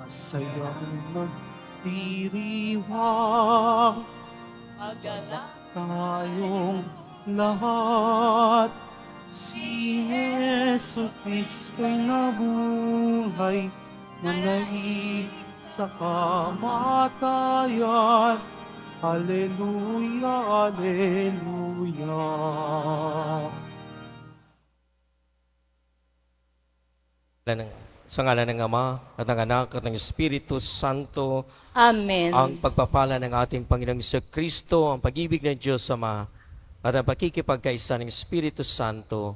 Masayang magdiriwang Magalak tayong lahat. Si Yesu Cristo'y nabuhay, muli sa kamatayan. Alleluia, Alleluia. Sa ngalan ng Ama at ng Anak at ng Espiritu Santo, Amen. ang pagpapala ng ating Panginoong Kristo, ang pag-ibig ng Diyos Ama, at ang pakikipagkaisa ng Espiritu Santo,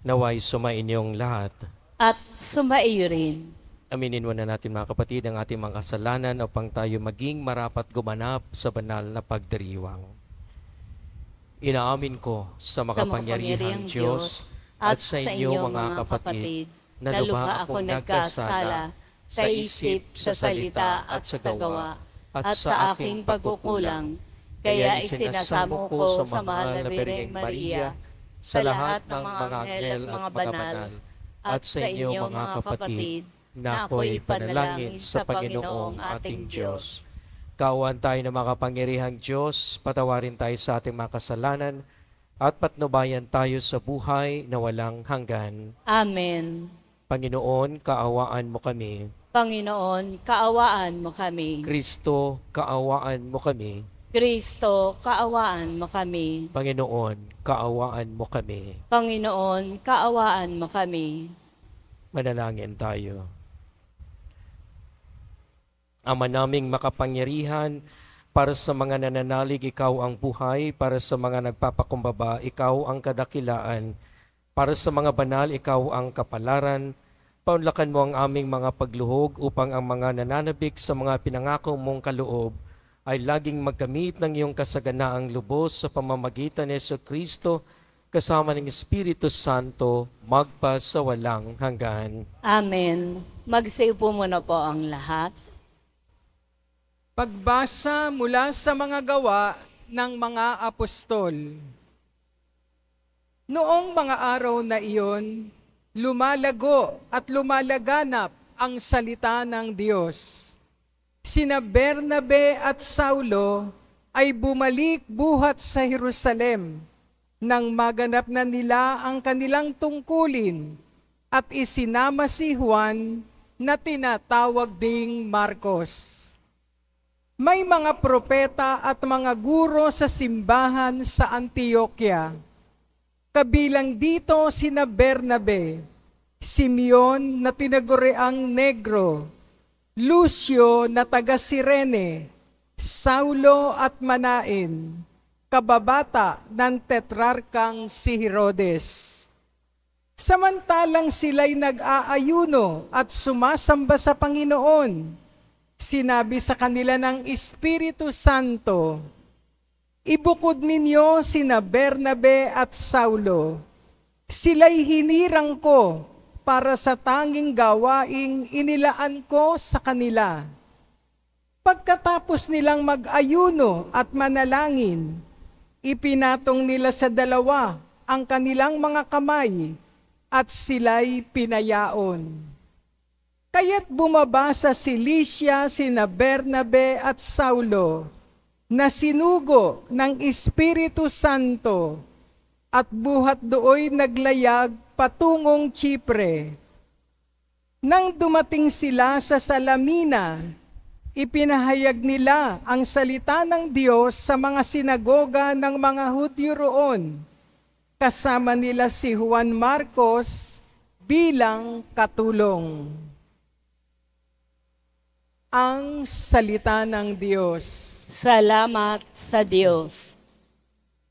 naway sumainyong lahat. At sumaiyo rin. Aminin muna natin mga kapatid ang ating mga kasalanan upang tayo maging marapat gumanap sa banal na pagdiriwang. Inaamin ko sa makapangyarihang Diyos at sa inyo mga kapatid, na lubha ako nagkasala sa isip, sa salita at sa gawa, at sa aking pagkukulang. Kaya isinasamo ko sa mahal na Birheng Maria, sa lahat ng mga anghel at mga banal, at sa inyo mga kapatid, na ako'y panalangin sa Panginoong ating Diyos. Kaawaan tayo ng makapangyarihang Diyos, patawarin tayo sa ating mga kasalanan, at patnubayan tayo sa buhay na walang hanggan. Amen. Panginoon, kaawaan mo kami. Panginoon, kaawaan mo kami. Kristo, kaawaan mo kami. Kristo, kaawaan mo kami. Panginoon, kaawaan mo kami. Panginoon, kaawaan mo kami. Manalangin tayo. Ama naming makapangyarihan, para sa mga nananalig, ikaw ang buhay. Para sa mga nagpapakumbaba, ikaw ang kadakilaan. Para sa mga banal, ikaw ang kapalaran. Paunlakan mo ang aming mga pagluhog upang ang mga nananabik sa mga pinangako mong kaloob ay laging magkamit ng iyong kasaganaang lubos sa pamamagitan ni Jesucristo kasama ng Espiritu Santo magpa sa walang hanggan. Amen. Magsiupo muna po ang lahat. Pagbasa mula sa mga gawa ng mga apostol. Noong mga araw na iyon, lumalago at lumalaganap ang salita ng Diyos. Sina Bernabe at Saulo ay bumalik buhat sa Jerusalem nang maganap na nila ang kanilang tungkulin at isinama si Juan na tinatawag ding Marcos. May mga propeta at mga guro sa simbahan sa Antioquia. Kabilang dito sina Bernabe, Simeon na tinaguriang Negro, Lucio na taga Cirene, Saulo at Manaen, kababata ng tetrarkang si Herodes. Samantalang sila'y nag-aayuno at sumasamba sa Panginoon, sinabi sa kanila ng Espiritu Santo, ibukod ninyo sina Bernabe at Saulo. Sila'y hinirang ko para sa tanging gawaing inilaan ko sa kanila. Pagkatapos nilang mag-ayuno at manalangin, ipinatong nila sa dalawa ang kanilang mga kamay at sila'y pinayaon. Kaya't bumaba sa Cilicia sina Bernabe at Saulo, na sinugo ng Espiritu Santo at buhat dooy naglayag patungong Chipre. Nang dumating sila sa Salamina, ipinahayag nila ang salita ng Diyos sa mga sinagoga ng mga Hudyo roon. Kasama nila si Juan Marcos bilang katulong. Ang salita ng Diyos. Salamat sa Diyos.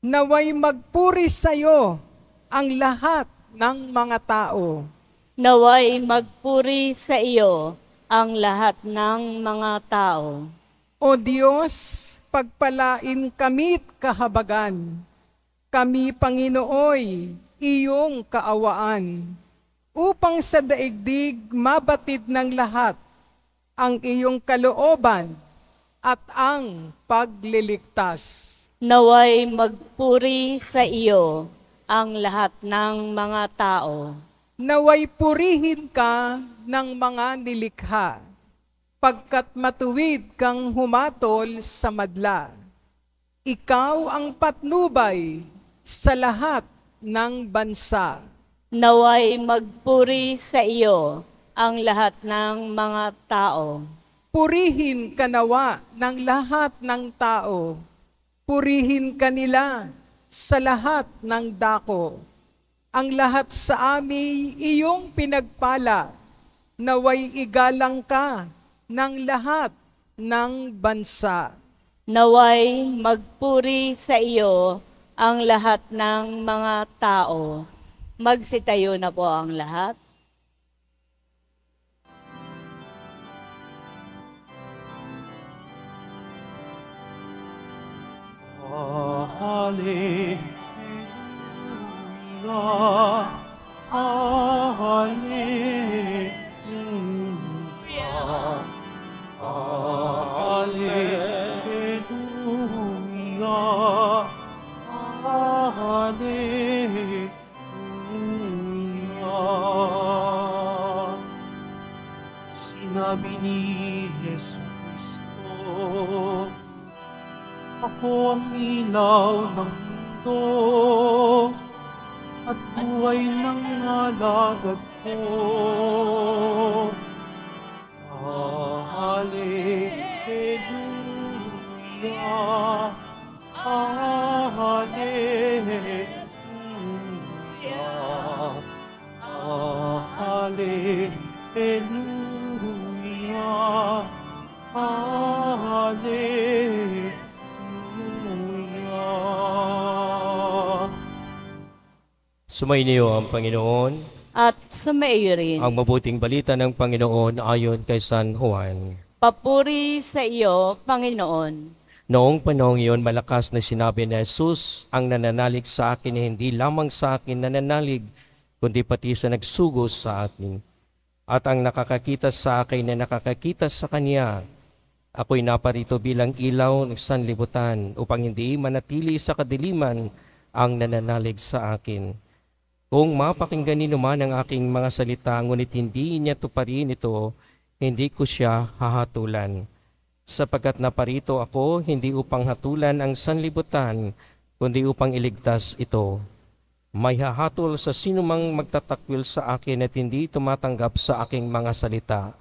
Naway magpuri sa iyo ang lahat ng mga tao. Naway magpuri sa iyo ang lahat ng mga tao. O Diyos, pagpalain kami't kahabagan. Kami, Panginooy, iyong kaawaan, upang sa daigdig mabatid ng lahat ang iyong kalooban at ang pagliligtas. Naway magpuri sa iyo ang lahat ng mga tao. Naway purihin ka ng mga nilikha. pagkat matuwid kang humatol sa madla. Ikaw ang patnubay sa lahat ng bansa. Naway magpuri sa iyo ang lahat ng mga tao. Purihin ka nawa ng lahat ng tao. Purihin ka nila sa lahat ng dako. Ang lahat sa amin iyong pinagpala. Naway igalang ka ng lahat ng bansa. Naway magpuri sa iyo ang lahat ng mga tao. Magsitayo na po ang lahat. Hallelujah, hallelujah, hallelujah, hallelujah. Sinabi ni Yesu Cristo, ako ang ilaw ng mundo at buhay ng alagad ko. Hallelujah, hallelujah, hallelujah, hallelujah. Sumainyo ang Panginoon. At sumaiyo rin. Ang mabuting balita ng Panginoon ayon kay San Juan. Papuri sa iyo, Panginoon. Noong panahong iyon, malakas na sinabi ni Jesus, ang nananalig sa akin ay hindi lamang sa akin nananalig, kundi pati sa nagsugos sa akin. At ang nakakakita sa akin na nakakakita sa Kanya, ako'y naparito bilang ilaw ng sanlibutan upang hindi manatili sa kadiliman ang nananalig sa akin. Kung mapakinggan ni naman ang aking mga salita, ngunit hindi niya tuparin ito, hindi ko siya hahatulan. Sapagkat naparito ako, hindi upang hatulan ang sanlibutan, kundi upang iligtas ito. May hahatol sa sinumang magtatakwil sa akin at hindi tumatanggap sa aking mga salita.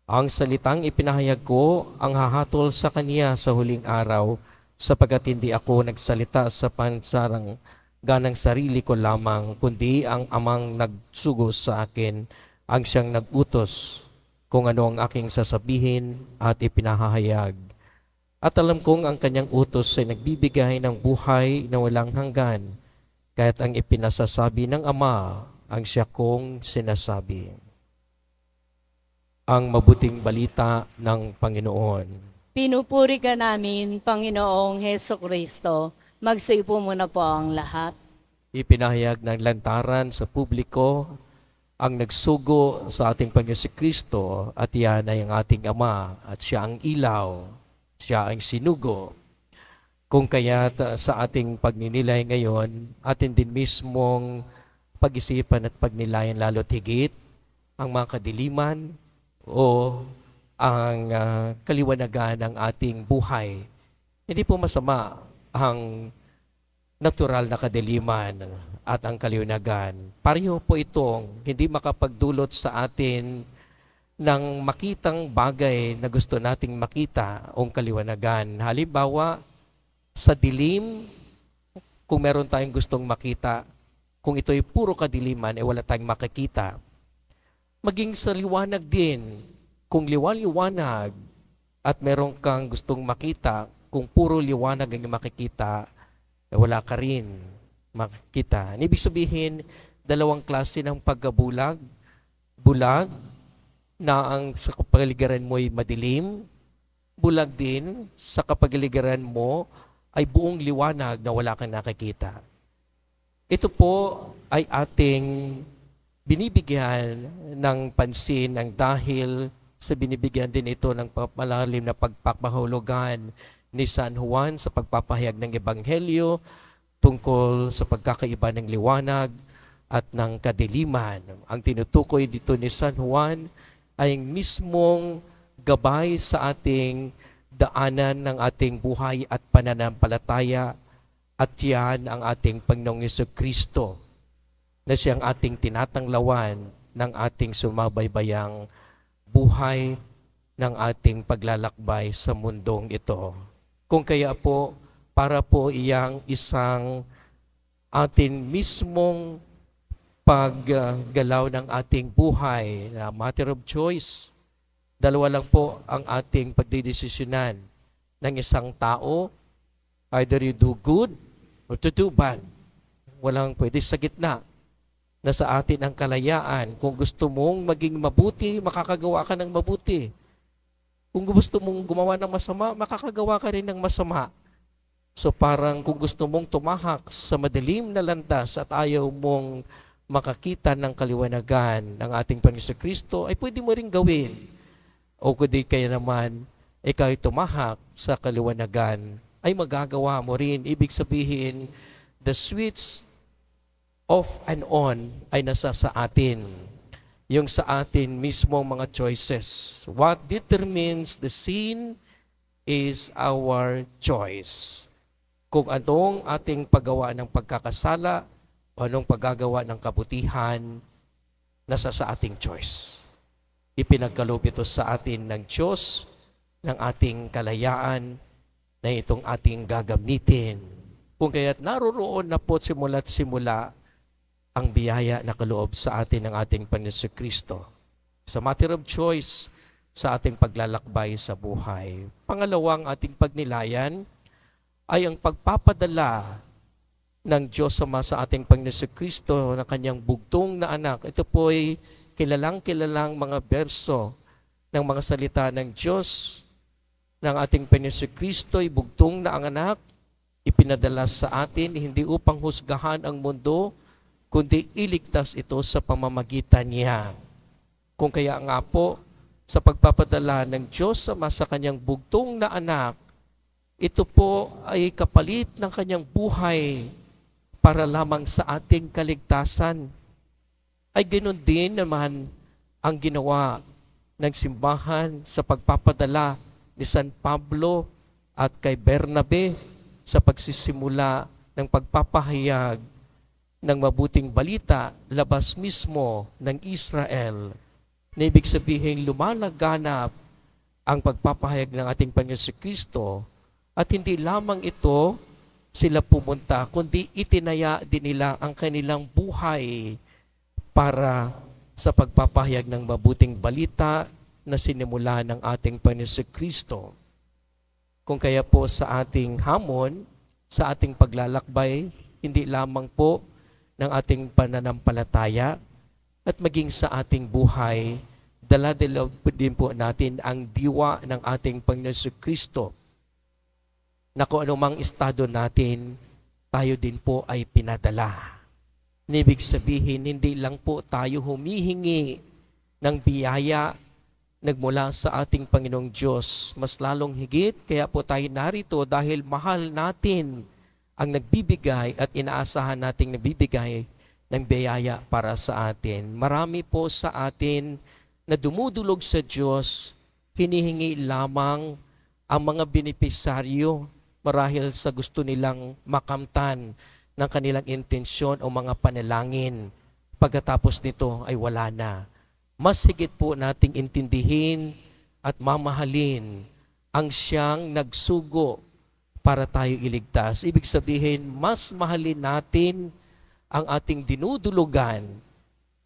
Ang salitang ipinahayag ko, ang hahatol sa kanya sa huling araw, sapagkat hindi ako nagsalita sa pansarang ganang sarili ko lamang, kundi ang amang nagsugos sa akin, ang siyang nagutos kung ano ang aking sasabihin at ipinahahayag. At alam kong ang kanyang utos ay nagbibigay ng buhay na walang hanggan, kaya't ang ipinasasabi ng Ama ang siya kong sinasabi. Ang mabuting balita ng Panginoon. Pinupuri ka namin, Panginoong Heso Kristo. Magsiupo muna po ang lahat. Ipinahayag ng lantaran sa publiko ang nagsugo sa ating Panginoon Kristo at yan ay ang ating Ama at siya ang ilaw, siya ang sinugo. Kung kaya't sa ating pagninilay ngayon, atin din mismong pag-isipan at pagnilayan lalo't higit ang mga kadiliman o ang kaliwanagan ng ating buhay. Hindi po masama ang natural na kadiliman at ang kaliwanagan. Pareho po itong hindi makapagdulot sa atin ng makitang bagay na gusto nating makita o kaliwanagan. Halimbawa, sa dilim, kung meron tayong gustong makita, kung ito'y puro kadiliman, wala tayong makikita. Maging sa liwanag din, kung liwanag at meron kang gustong makita, kung puro liwanag ang makikita, wala ka rin makikita. Ibig sabihin, dalawang klase ng pagkabulag. Bulag, na ang sa kapaligiran mo ay madilim. Bulag din, sa kapaligiran mo ay buong liwanag na wala kang nakikita. Ito po ay ating binibigyan ng pansin ng dahil sa binibigyan din ito ng malalim na pagpapahulugan ni San Juan sa pagpapahayag ng Ebanghelyo tungkol sa pagkakaiba ng liwanag at ng kadiliman. Ang tinutukoy dito ni San Juan ay mismong gabay sa ating daanan ng ating buhay at pananampalataya, at yan ang ating Panginoong Jesucristo na siyang ating tinatanglawan ng ating sumabaybayang buhay ng ating paglalakbay sa mundong ito. Kung kaya po, para po iyang isang atin mismong paggalaw ng ating buhay na matter of choice. Dalawa lang po ang ating pagdidesisyonan ng isang tao. Either you do good or to do bad. Walang pwede sa gitna. Nasa atin ang kalayaan. Kung gusto mong maging mabuti, makakagawa ka ng mabuti. Kung gusto mong gumawa ng masama, makakagawa ka rin ng masama. So parang kung gusto mong tumahak sa madilim na landas at ayaw mong makakita ng kaliwanagan ng ating Panginoon Kristo, ay pwede mo rin gawin. O kundi kaya naman, ikaw ay tumahak sa kaliwanagan, ay magagawa mo rin. Ibig sabihin, the switch off and on ay nasa sa atin. Yung sa atin mismo mga choices. What determines the sin is our choice. Kung anong ating paggawa ng pagkakasala, o anong paggagawa ng kabutihan, nasa sa ating choice. Ipinagkaloob ito sa atin ng Diyos, ng ating kalayaan, na itong ating gagamitin. Kung kaya't naroroon na po simula't simula ang biyaya na kaloob sa atin ng ating Panginoon Kristo. Sa matter of choice, sa ating paglalakbay sa buhay. Pangalawang ating pagnilayan ay ang pagpapadala ng Diyos Ama sa ating Panginoon Kristo na kanyang bugtong na anak. Ito po ay kilalang mga berso ng mga salita ng Diyos ng ating Panginoon Kristo ay bugtong na ang anak, ipinadala sa atin hindi upang husgahan ang mundo, kundi iligtas ito sa pamamagitan niya. Kung kaya nga po, sa pagpapadala ng Diyos Ama sa kanyang bugtong na anak, ito po ay kapalit ng kanyang buhay para lamang sa ating kaligtasan. Ay ganoon din naman ang ginawa ng simbahan sa pagpapadala ni San Pablo at kay Bernabe sa pagsisimula ng pagpapahayag ng mabuting balita labas mismo ng Israel. Na ibig sabihin lumalaganap ang pagpapahayag ng ating Panginoon Kristo at hindi lamang ito sila pumunta, kundi itinaya din nila ang kanilang buhay para sa pagpapahayag ng mabuting balita na sinimula ng ating Panginoon Kristo. Kung kaya po sa ating hamon, sa ating paglalakbay, hindi lamang po ng ating pananampalataya at maging sa ating buhay, dala-dala din po natin ang diwa ng ating Panginoon Kristo na kung anumang estado natin, tayo din po ay pinadala. Ibig sabihin, hindi lang po tayo humihingi ng biyaya nagmula sa ating Panginoong Diyos. Mas lalong higit, kaya po tayo narito dahil mahal natin ang nagbibigay at inaasahan nating nagbibigay ng biyaya para sa atin. Marami po sa atin na dumudulog sa Diyos, hinihingi lamang ang mga benepisaryo marahil sa gusto nilang makamtan ng kanilang intensyon o mga panalangin. Pagkatapos nito ay wala na. Mas higit po nating intindihin at mamahalin ang siyang nagsugo para tayo iligtas. Ibig sabihin, mas mahalin natin ang ating dinudulugan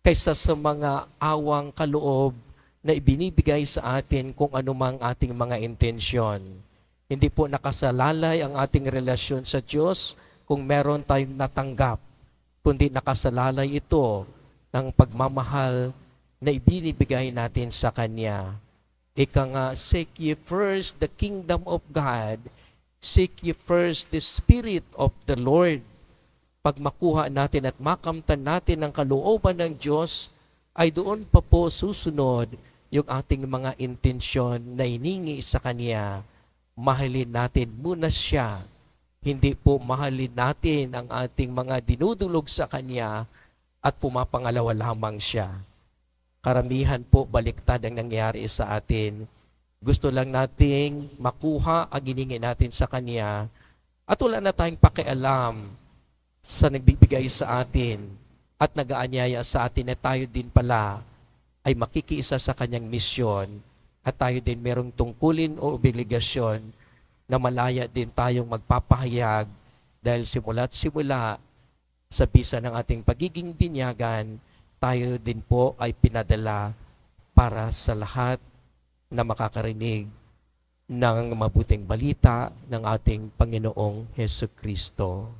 kaysa sa mga awang kaloob na ibinibigay sa atin kung anumang ating mga intensyon. Hindi po nakasalalay ang ating relasyon sa Diyos kung meron tayong natanggap, kundi nakasalalay ito ng pagmamahal na ibinibigay natin sa Kanya. Ika nga, seek ye first the kingdom of God, seek ye first the Spirit of the Lord. Pag makuha natin at makamtan natin ang kalooban ng Diyos, ay doon pa po susunod yung ating mga intensyon na iningi sa Kanya. Mahalin natin muna siya. Hindi po mahalin natin ang ating mga dinudulog sa Kanya at pumapangalawa lamang siya. Karamihan po baliktad ang nangyari sa atin. Gusto lang nating makuha ang giningi natin sa Kanya at wala na tayong pakialam sa nagbibigay sa atin at nag-aanyaya sa atin na tayo din pala ay makikiisa sa Kanyang misyon at tayo din merong tungkulin o obligasyon na malaya din tayong magpapahayag dahil simula't simula sa bisa ng ating pagiging binyagan, tayo din po ay pinadala para sa lahat na makakarinig ng mabuting balita ng ating Panginoong Hesukristo.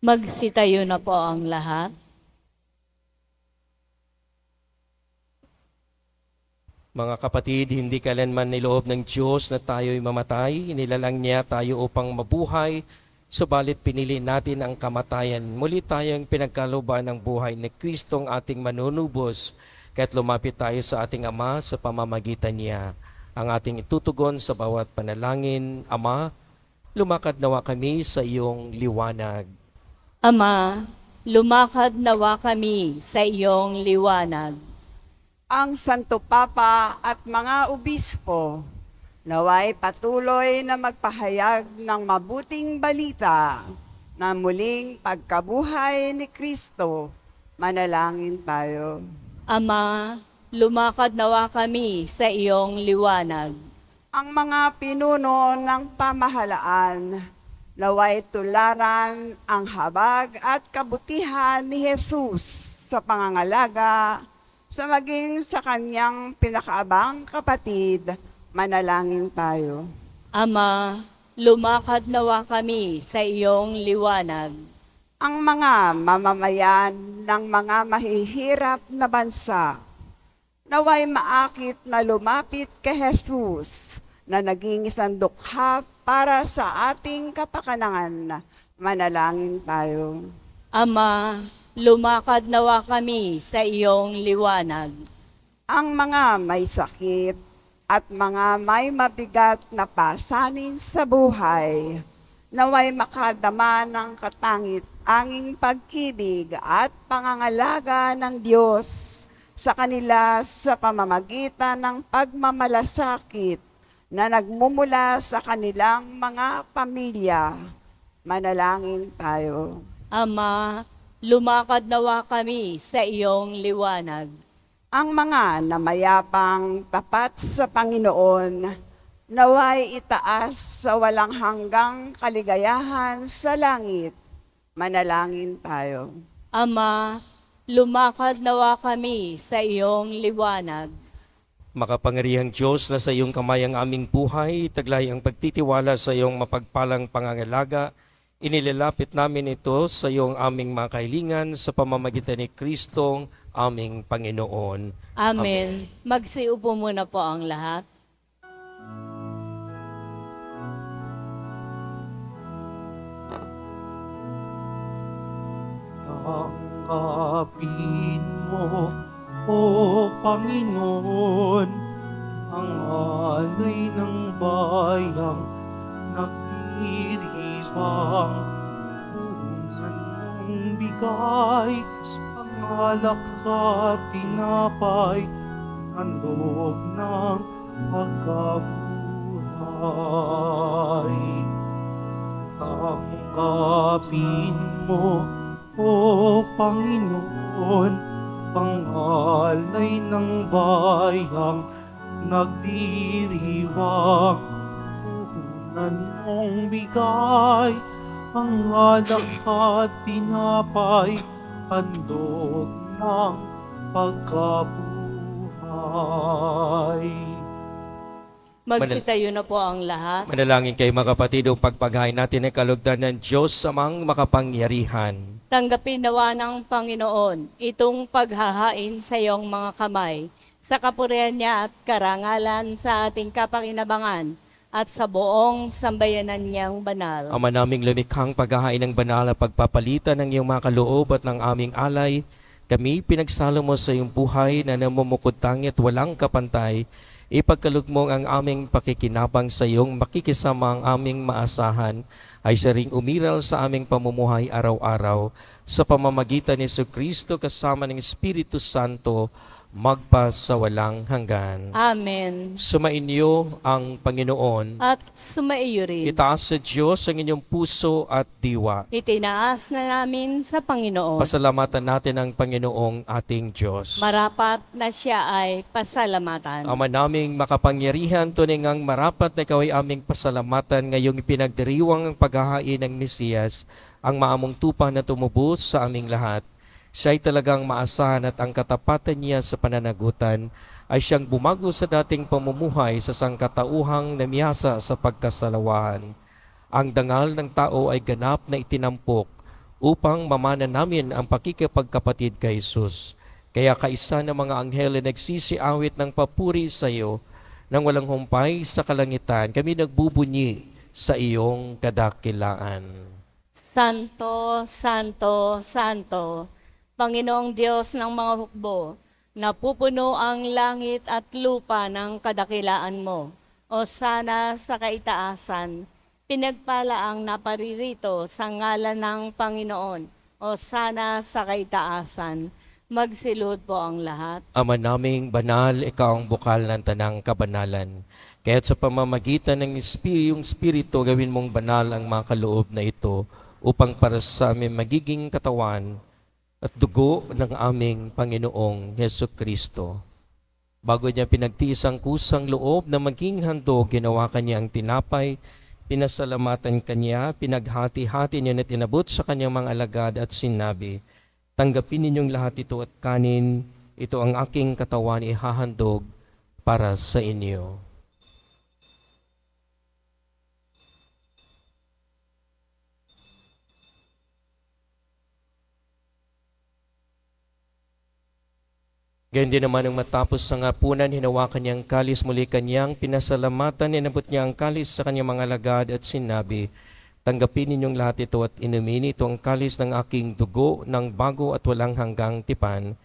Magsitayo na po ang lahat. Mga kapatid, hindi kailanman niloob ng Diyos na tayo'y mamatay. Inilalang niya tayo upang mabuhay, subalit pinili natin ang kamatayan. Muli tayong pinagkalooban ng buhay ni Kristong ating manunubos, kaya't lumapit tayo sa ating Ama sa pamamagitan niya. Ang ating itutugon sa bawat panalangin, Ama, lumakad nawa kami sa iyong liwanag. Ama, lumakad nawa kami sa iyong liwanag. Ang Santo Papa at mga obispo, naway patuloy na magpahayag ng mabuting balita na muling pagkabuhay ni Kristo. Manalangin tayo. Ama, lumakad nawa kami sa iyong liwanag. Ang mga pinuno ng pamahalaan, naway tularan ang habag at kabutihan ni Jesus sa pangangalaga sa maging sa kanyang pinakaabang kapatid. Manalangin tayo. Ama, lumakad nawa kami sa iyong liwanag. Ang mga mamamayan ng mga mahihirap na bansa, naway maakit na lumapit kay Jesus na naging isang dukha para sa ating kapakanan. Manalangin tayo. Ama, lumakad nawa kami sa iyong liwanag. Ang mga may sakit at mga may mabigat na pasanin sa buhay, naway makadama ng katangit-anging pag-ibig at pangangalaga ng Diyos sa kanila sa pamamagitan ng pagmamalasakit na nagmumula sa kanilang mga pamilya. Manalangin tayo. Ama, lumakad nawa kami sa iyong liwanag. Ang mga namayapang tapat sa Panginoon, naway itaas sa walang hanggang kaligayahan sa langit. Manalangin tayo. Ama, lumakad nawa kami sa iyong liwanag. Makapangyarihang Diyos, na sa iyong kamay ang aming buhay, taglay ang pagtitiwala sa iyong mapagpalang pangangalaga. Inilalapit namin ito sa iyong aming mga kahilingan sa pamamagitan ni Kristong aming Panginoon. Amen. Magsiupo muna po ang lahat. Tanggapin mo, O Panginoon, ang alay ng bayang nagdiribang punan ng bigay, pangalak sa tinapay, handog ng pagkabuhay. Tanggapin mo, O Panginoon, pangalay ng bayang nagdiriwang, puhunan mong bigay, ang alak at tinapay, handog ng pagkabuhay. Magsitayo na po ang lahat. Manalangin kayo mga kapatid, ang pagpaghain natin ang kalugdan ng Diyos sa mga makapangyarihan. Tanggapin nawa ng Panginoon itong paghahain sa iyong mga kamay, sa kapurihan niya at karangalan sa ating kapakinabangan at sa buong sambayanan niyang banal. Ama naming lumikhang paghahain ng banal na pagpapalitan ng iyong mga kaloob at ng aming alay, Kami pinagsalo mo sa iyong buhay na namumukod-tangi at walang kapantay. Ipagkaloob mo ang aming pakikinabang sa iyong makikisama ang aming maasahan ay siya ring umiral sa aming pamumuhay araw-araw sa pamamagitan ni Jesucristo kasama ng Espiritu Santo magpa sa walang hanggan. Amen. Sumainyo ang Panginoon. At sumaiyo rin. Itaas sa Diyos ang inyong puso at diwa. Itinaas na namin sa Panginoon. Pasalamatan natin ang Panginoong ating Diyos. Marapat na siya ay pasalamatan. Ama naming makapangyarihan, tunay ngang marapat na ikaw ay aming pasalamatan ngayong ipinagdiriwang ang paghahain ng Mesiyas, ang maamong tupa na tumubos sa aming lahat. Siya ay talagang maasahan at ang katapatan niya sa pananagutan ay siyang bumago sa dating pamumuhay sa sangkatauhang namiyasa sa pagkasalawahan. Ang dangal ng tao ay ganap na itinampok upang mamana namin ang pakikipagkapatid kay Jesus. Kaya kaisa ng mga anghel ay nagsisiawit ng papuri sa iyo nang walang humpay sa kalangitan. Kami nagbubunyi sa iyong kadakilaan. Santo, Santo, Santo, Panginoong Diyos ng mga hukbo, napupuno ang langit at lupa ng kadakilaan mo. O sana sa kaitaasan, pinagpala ang naparirito sa ngalan ng Panginoon. O sana sa kaitaasan, magsilod po ang lahat. Ama naming banal, ikaw ang bukal ng tanang kabanalan. Kaya't sa pamamagitan ng yung Espiritu, gawin mong banal ang mga kaloob na ito upang para sa aming magiging katawan at dugo ng aming Panginoong Jesucristo. Bago niya pinagtiis ang kusang loob na maging handog, ginawa kanya ang tinapay, pinasalamatan kanya, pinaghati-hati niya na tinabot sa kanyang mga alagad at sinabi, tanggapin ninyong lahat ito at kanin, ito ang aking katawan ihahandog para sa inyo. Ganyan din naman nang matapos sa hapunan, hinawakan niya ang kalis, muli kanyang pinasalamatan, inabot niya ang kalis sa kanyang mga alagad at sinabi, tanggapin ninyong lahat ito at inumin, ito ang kalis ng aking dugo ng bago at walang hanggang tipan,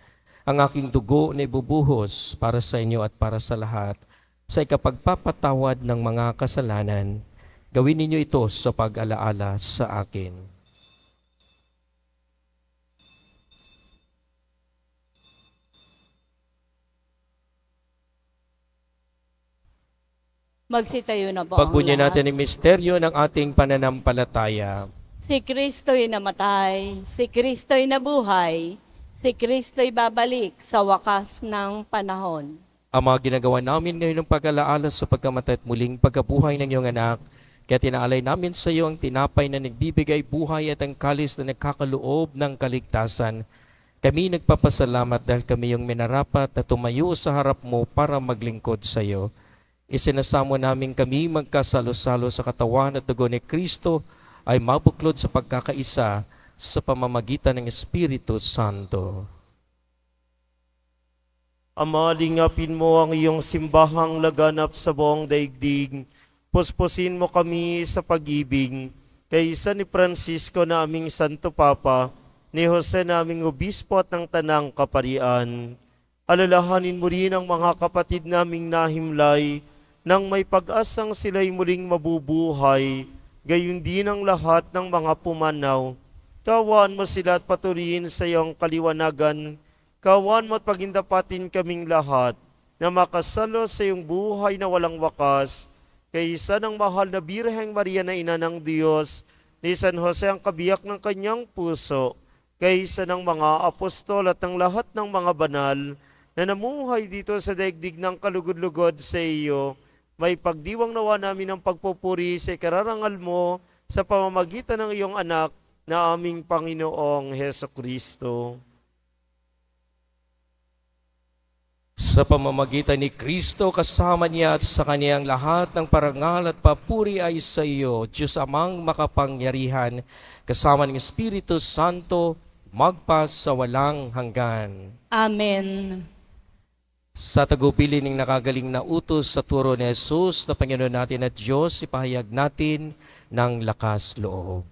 ang aking dugo na ibubuhos para sa inyo at para sa lahat, sa ikapagpapatawad ng mga kasalanan. Gawin ninyo ito sa pag-alaala sa akin. Magsitayo na po ang Pagbunyi lahat. natin ang misteryo ng ating pananampalataya. Si Kristo'y namatay, si Kristo'y nabuhay, si Kristo'y babalik sa wakas ng panahon. Ang mga ginagawa namin ngayon ng pag-alaala sa pagkamatay at muling pagkabuhay ng iyong anak, kaya tinaalay namin sa iyo ang tinapay na nagbibigay buhay at ang kalis na nagkakaloob ng kaligtasan. Kami nagpapasalamat dahil kami yung minarapat na tumayo sa harap mo para maglingkod sa iyo. Isinasamo namin kami magkasalo-salo sa katawan at dugo ni Kristo ay mabuklod sa pagkakaisa sa pamamagitan ng Espiritu Santo. Ama, lingapin mo ang iyong simbahang laganap sa buong daigdig. Puspusin mo kami sa pag-ibig. Kaysa ni Francisco na aming Santo Papa, ni Jose na aming Obispo at ng Tanang Kaparian. Alalahanin mo rin ang mga kapatid naming nahimlay, nang may pag-asang sila'y muling mabubuhay, gayon din ang lahat ng mga pumanaw. Kawaan mo sila at paturiin sa iyong kaliwanagan. Kawaan mo at pagindapatin kaming lahat na makasalo sa iyong buhay na walang wakas. Kaysa ng mahal na Birheng Maria na Ina ng Diyos, ni San Jose ang kabiyak ng kanyang puso, kaysa ng mga apostol at ng lahat ng mga banal na namuhay dito sa daigdig ng kalugod-lugod sa iyo, may pagdiwang nawa namin ang pagpupuri sa ikararangal mo sa pamamagitan ng iyong anak na aming Panginoong Hesukristo. Sa pamamagitan ni Kristo, kasama niya at sa kaniyang lahat ng parangal at papuri ay sa iyo, Diyos Amang makapangyarihan, kasama ng Espiritu Santo, magpas sa walang hanggan. Amen. Sa tagubilin ng nakagaling na utos sa turo ni Jesus na Panginoon natin at Diyos, ipahayag natin ng lakas loob.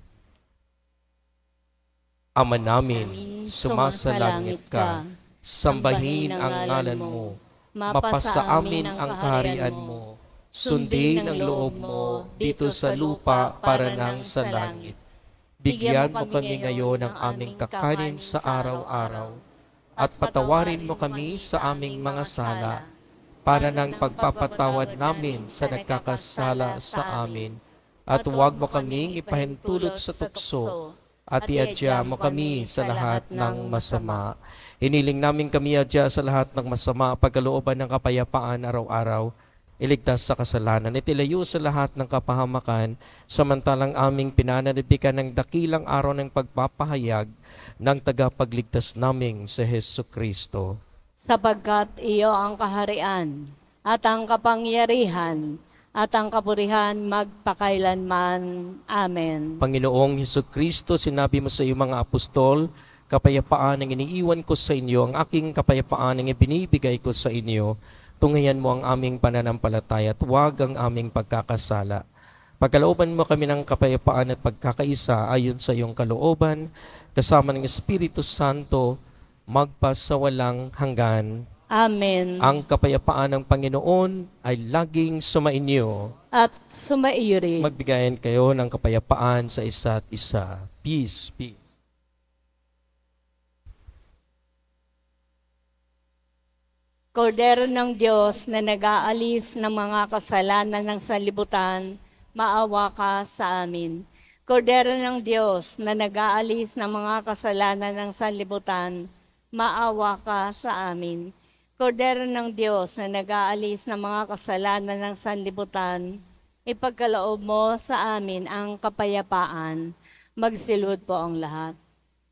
Ama namin, sumasalangit ka, sambahin ang ngalan mo, mapasa amin ang kaharian mo, sundin ang loob mo dito sa lupa para nang sa langit. Bigyan mo kami ngayon ng aming kakanin sa araw-araw, at patawarin mo kami sa aming mga sala, para ng pagpapatawad namin sa nagkakasala sa amin. At huwag mo kaming ipahintulot sa tukso, at iadya mo kami sa lahat ng masama. Iniling namin kami adya sa lahat ng masama, pagkalooban ng kapayapaan araw-araw, iligtas sa kasalanan, itilayo sa lahat ng kapahamakan, samantalang aming pinananabikan ng dakilang araw ng pagpapahayag ng tagapagligtas naming sa Hesu Kristo. Sapagkat iyo ang kaharian, at ang kapangyarihan, at ang kapurihan magpakailanman. Amen. Panginoong Hesu Kristo, sinabi mo sa iyong mga apostol, kapayapaan ang iniiwan ko sa inyo, ang aking kapayapaan ang ibinibigay ko sa inyo. Tungayan mo ang aming pananampalataya at huwag ang aming pagkakasala. Pagkalooban mo kami ng kapayapaan at pagkakaisa ayon sa iyong kalooban, kasama ng Espiritu Santo, magpasawalang hanggan. Amen. Ang kapayapaan ng Panginoon ay laging sumainyo. At sumaiyo rin. Magbigayan kayo ng kapayapaan sa isa't isa. Peace, peace. Kordero ng Diyos na nag-aalis ng mga kasalanan ng sanlibutan, maawa ka sa amin. Kordero ng Diyos na nag-aalis ng mga kasalanan ng sanlibutan, maawa ka sa amin. Kordero ng Diyos na nag-aalis ng mga kasalanan ng sanlibutan, ipagkaloob mo sa amin ang kapayapaan. Magsilod po ang lahat.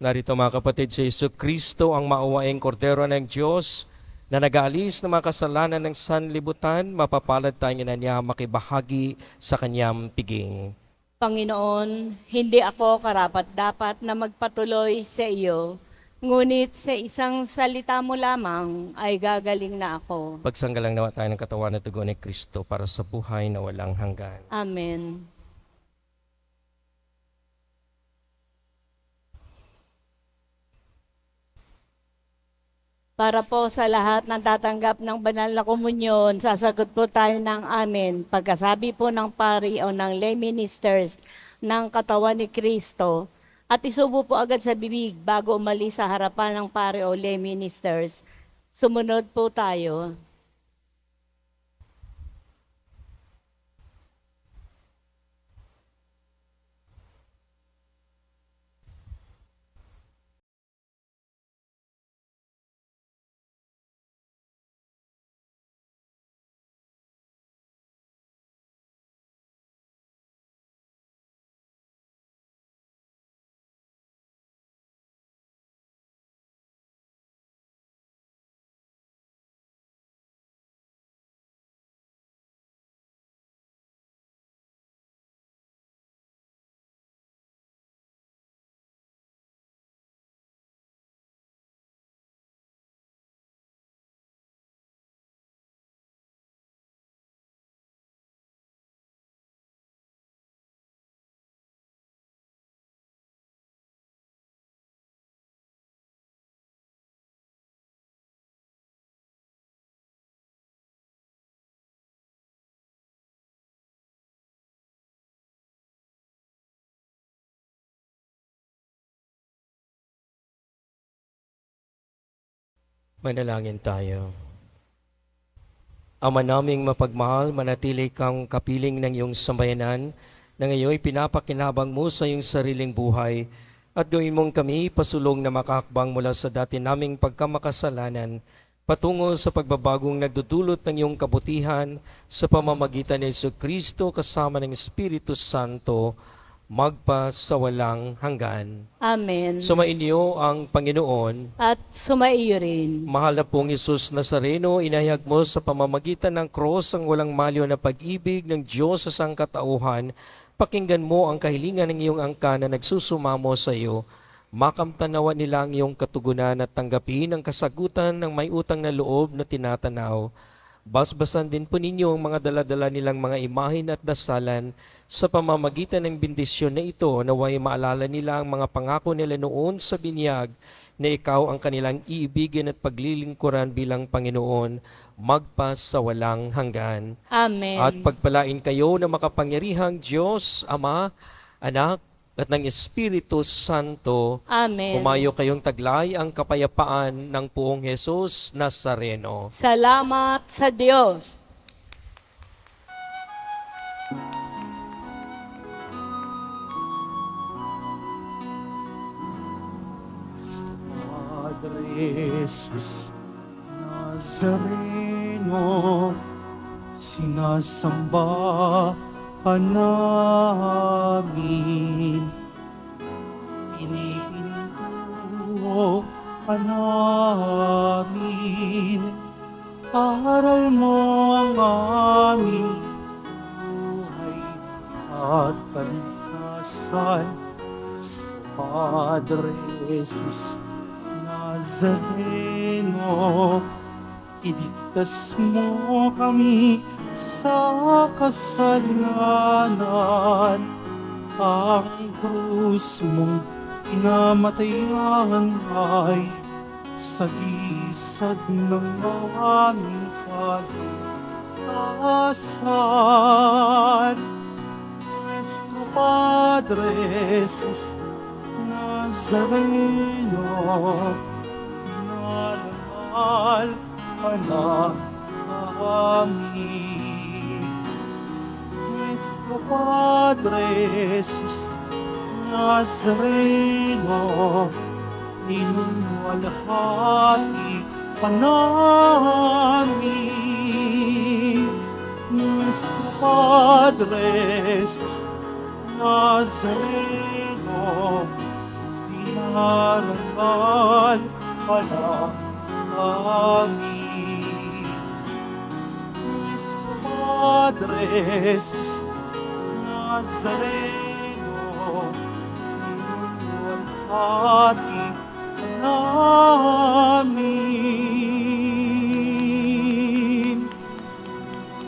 Narito mga kapatid, si Jesu Kristo ang mauwaing kordero ng Diyos na nag-aalis ng mga kasalanan ng sanlibutan, mapapalad tayo na niya makibahagi sa kanyang piging. Panginoon, hindi ako karapat-dapat na magpatuloy sa iyo, ngunit sa isang salita mo lamang ay gagaling na ako. Pagsanggalang nawa tayo ng katawan at dugo ni Kristo para sa buhay na walang hanggan. Amen. Para po sa lahat ng tatanggap ng banal na komunyon, sasagot po tayo ng amen. Pagkasabi po ng pari o ng lay ministers ng katawan ni Kristo, at isubo po agad sa bibig bago umalis sa harapan ng pari o lay ministers. Sumunod po tayo. Manalangin tayo. Ama naming mapagmahal, manatili kang kapiling ng iyong sambayanan na ngayon pinapakinabang mo sa iyong sariling buhay at gawin mong kami pasulong na makakbang mula sa dati naming pagkamakasalanan patungo sa pagbabagong nagdudulot ng iyong kabutihan sa pamamagitan ni Jesu Kristo kasama ng Espiritu Santo magpa sa walang hanggan. Amen. Sumainyo ang Panginoon. At sumaiyo rin. Mahal na pong Isus Nazareno, inahayag mo sa pamamagitan ng cross ang walang malyo na pag-ibig ng Diyos sa sangkatauhan. Pakinggan mo ang kahilingan ng iyong angka na nagsusumamo sa iyo. Makamtanawa nila ang iyong katugunan at tanggapin ang kasagutan ng may utang na loob na tinatanaw. Basbasan din po ninyo ang mga daladala nilang mga imahin at dasalan sa pamamagitan ng bendisyon na ito, naway maalala nila ang mga pangako nila noon sa binyag na ikaw ang kanilang iibigin at paglilingkuran bilang Panginoon magpas sa walang hanggan. Amen. At pagpalain kayo ng makapangyarihang Diyos, Ama, Anak, at ng Espiritu Santo. Amen. Humayo kayong taglay ang kapayapaan ng Poong Jesus Nazareno. Salamat sa Diyos. Padre Jesus Nazareno, sinasamba ka namin. Inihinto ka namin. Aral mo ang aming buhay at kaligtasan. Padre Jesus Nazareno, iligtas mo kami sa kasalanan. Ang krus mong pinamatayan ay sagisag ng aming kaligtasan. Nuestro Padre Jesus Nazareno, narangal ka namin. Nuestro Padre Jesus Nazareno, ninuwalhati ka namin. Nuestro Padre Jesus Nazareno, dinarangal ka namin. Nuestro Padre Jesus Nazareno, ninuwalhati ka namin.